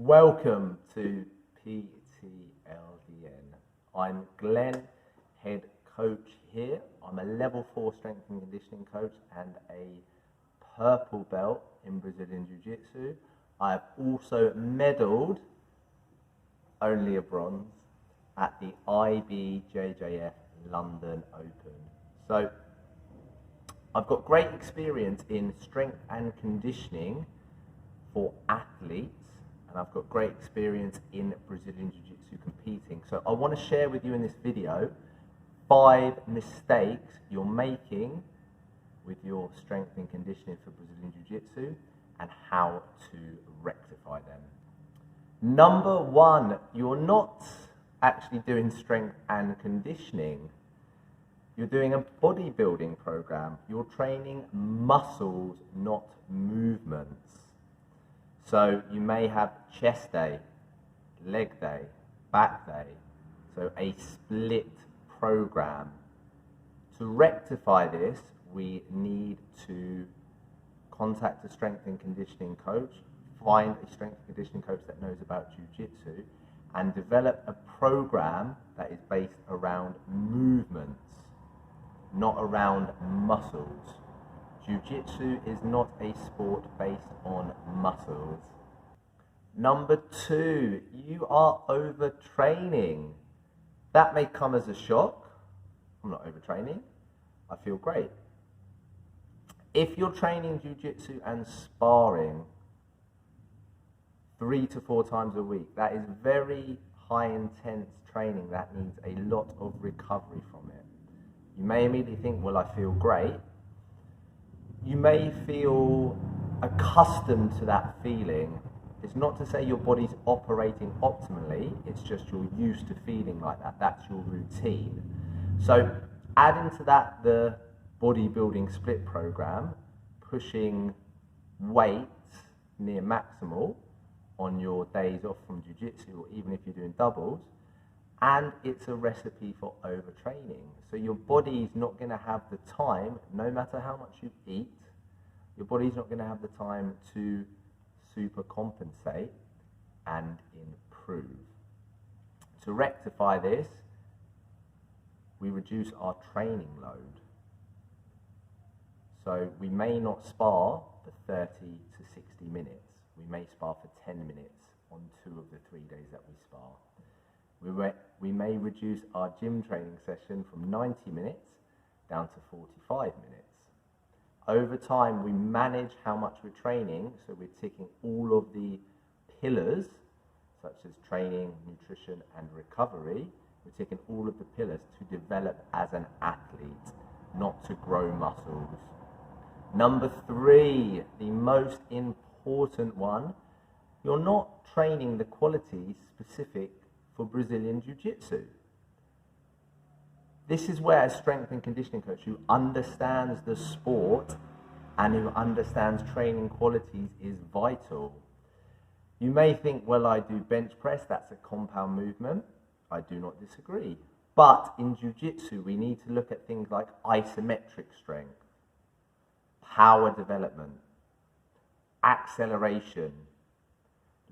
Welcome to PTLDN. I'm Glenn, head coach here. I'm a level 4 strength and conditioning coach and a purple belt in Brazilian Jiu-Jitsu. I have also medalled, only a bronze, at the BJJ London Open. So I've got great experience in strength and conditioning for athletes, and I've got great experience in Brazilian Jiu-Jitsu competing. So I want to share with you in this video 5 mistakes you're making with your strength and conditioning for Brazilian Jiu-Jitsu and how to rectify them. Number 1, you're not actually doing strength and conditioning. You're doing a bodybuilding program. You're training muscles, not movements. So you may have chest day, leg day, back day, so a split program. To rectify this, we need to contact a strength and conditioning coach, find a strength and conditioning coach that knows about Jiu-Jitsu, and develop a program that is based around movements, not around muscles. Jiu-Jitsu is not a sport based on muscles. Number 2, you are overtraining. That may come as a shock. I'm not overtraining. I feel great. If you're training Jiu-Jitsu and sparring 3 to 4 times a week, that is very high intense training that needs a lot of recovery from it. You may immediately think, well, I feel great. You may feel accustomed to that feeling. It's not to say your body's operating optimally, it's just you're used to feeling like that. That's your routine. So add into that the bodybuilding split program, pushing weights near maximal on your days off from Jiu-Jitsu, or even if you're doing doubles, and it's a recipe for overtraining. So your body's not going to have the time, no matter how much you eat, your body's not going to have the time to super compensate and improve. To rectify this, we reduce our training load. So we may not spar for 30 to 60 minutes. We may spar for 10 minutes on 2 of the 3 days that we spar. We may reduce our gym training session from 90 minutes down to 45 minutes. Over time, we manage how much we're training, so we're ticking all of the pillars, such as training, nutrition, and recovery. We're ticking all of the pillars to develop as an athlete, not to grow muscles. Number 3, the most important one, you're not training the qualities specific for Brazilian Jiu-Jitsu. This is where a strength and conditioning coach who understands the sport and who understands training qualities is vital. You may think, well, I do bench press, that's a compound movement. I do not disagree. But in Jiu-Jitsu, we need to look at things like isometric strength, power development, acceleration,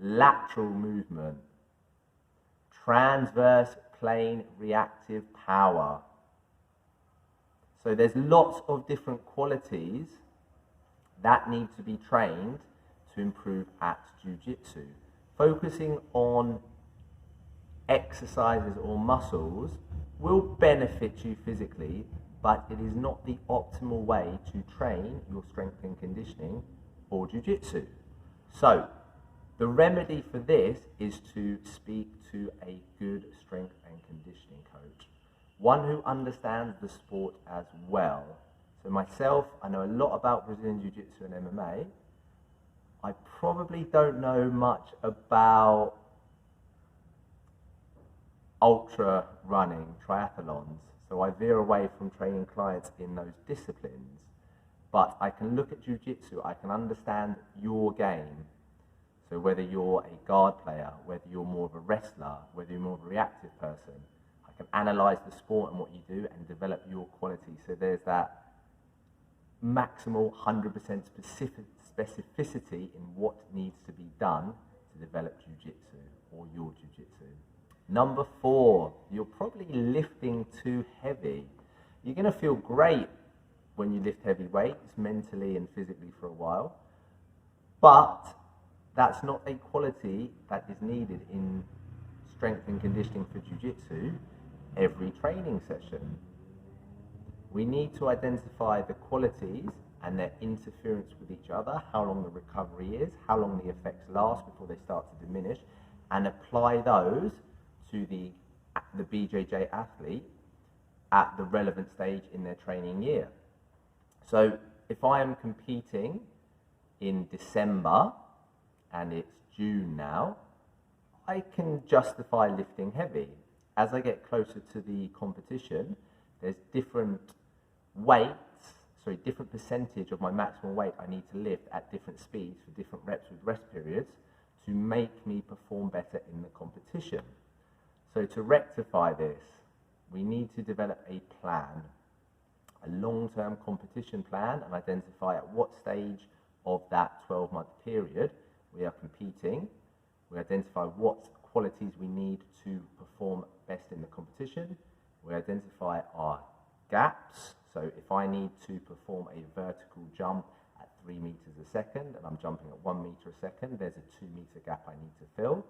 lateral movement, transverse plane reactive power. So there's lots of different qualities that need to be trained to improve at Jiu-Jitsu. Focusing on exercises or muscles will benefit you physically, but it is not the optimal way to train your strength and conditioning for Jiu-Jitsu. So the remedy for this is to speak to a good strength and conditioning coach, one who understands the sport as well. So myself, I know a lot about Brazilian Jiu-Jitsu and MMA. I probably don't know much about ultra running, triathlons, so I veer away from training clients in those disciplines. But I can look at Jiu-Jitsu, I can understand your game. So whether you're a guard player, whether you're more of a wrestler, whether you're more of a reactive person, I can analyze the sport and what you do and develop your quality. So there's that maximal 100% specificity in what needs to be done to develop jiu-jitsu or your jiu-jitsu. Number 4, you're probably lifting too heavy. You're going to feel great when you lift heavy weights, mentally and physically for a while, but that's not a quality that is needed in strength and conditioning for jiu-jitsu every training session. We need to identify the qualities and their interference with each other, how long the recovery is, how long the effects last before they start to diminish, and apply those to the BJJ athlete at the relevant stage in their training year. So if I am competing in December and it's June now, I can justify lifting heavy. As I get closer to the competition, there's different different percentage of my maximum weight I need to lift at different speeds for different reps with rest periods to make me perform better in the competition. So to rectify this, we need to develop a plan, a long-term competition plan, and identify at what stage of that 12-month period we are competing. We identify what qualities we need to perform best in the competition. We identify our gaps. So if I need to perform a vertical jump at 3 meters a second and I'm jumping at 1 meter a second, there's a 2 meter gap I need to fill.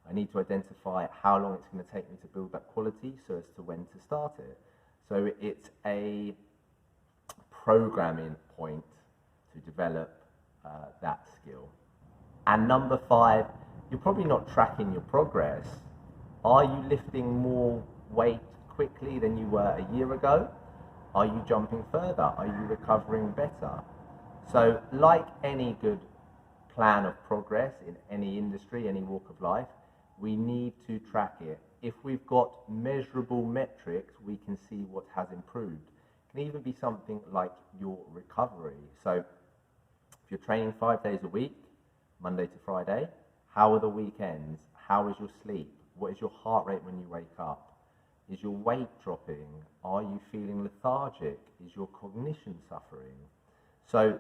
I need to identify how long it's going to take me to build that quality so as to when to start it. So it's a programming point to develop that skill. And number 5, you're probably not tracking your progress. Are you lifting more weight quickly than you were a year ago? Are you jumping further? Are you recovering better? So like any good plan of progress in any industry, any walk of life, we need to track it. If we've got measurable metrics, we can see what has improved. It can even be something like your recovery. So if you're training 5 days a week, Monday to Friday, how are the weekends? How is your sleep? What is your heart rate when you wake up? Is your weight dropping? Are you feeling lethargic? Is your cognition suffering? So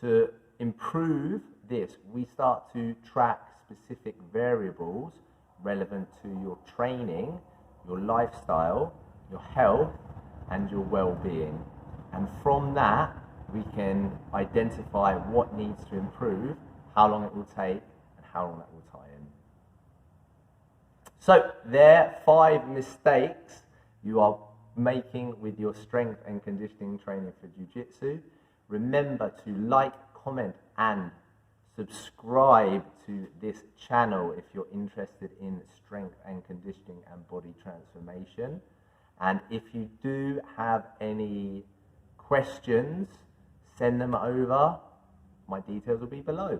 to improve this, we start to track specific variables relevant to your training, your lifestyle, your health, and your well-being. And from that, we can identify what needs to improve, how long it will take, and how long that will tie in. So there are 5 mistakes you are making with your strength and conditioning training for jiu-jitsu. Remember to like, comment, and subscribe to this channel if you're interested in strength and conditioning and body transformation. And if you do have any questions, send them over. My details will be below.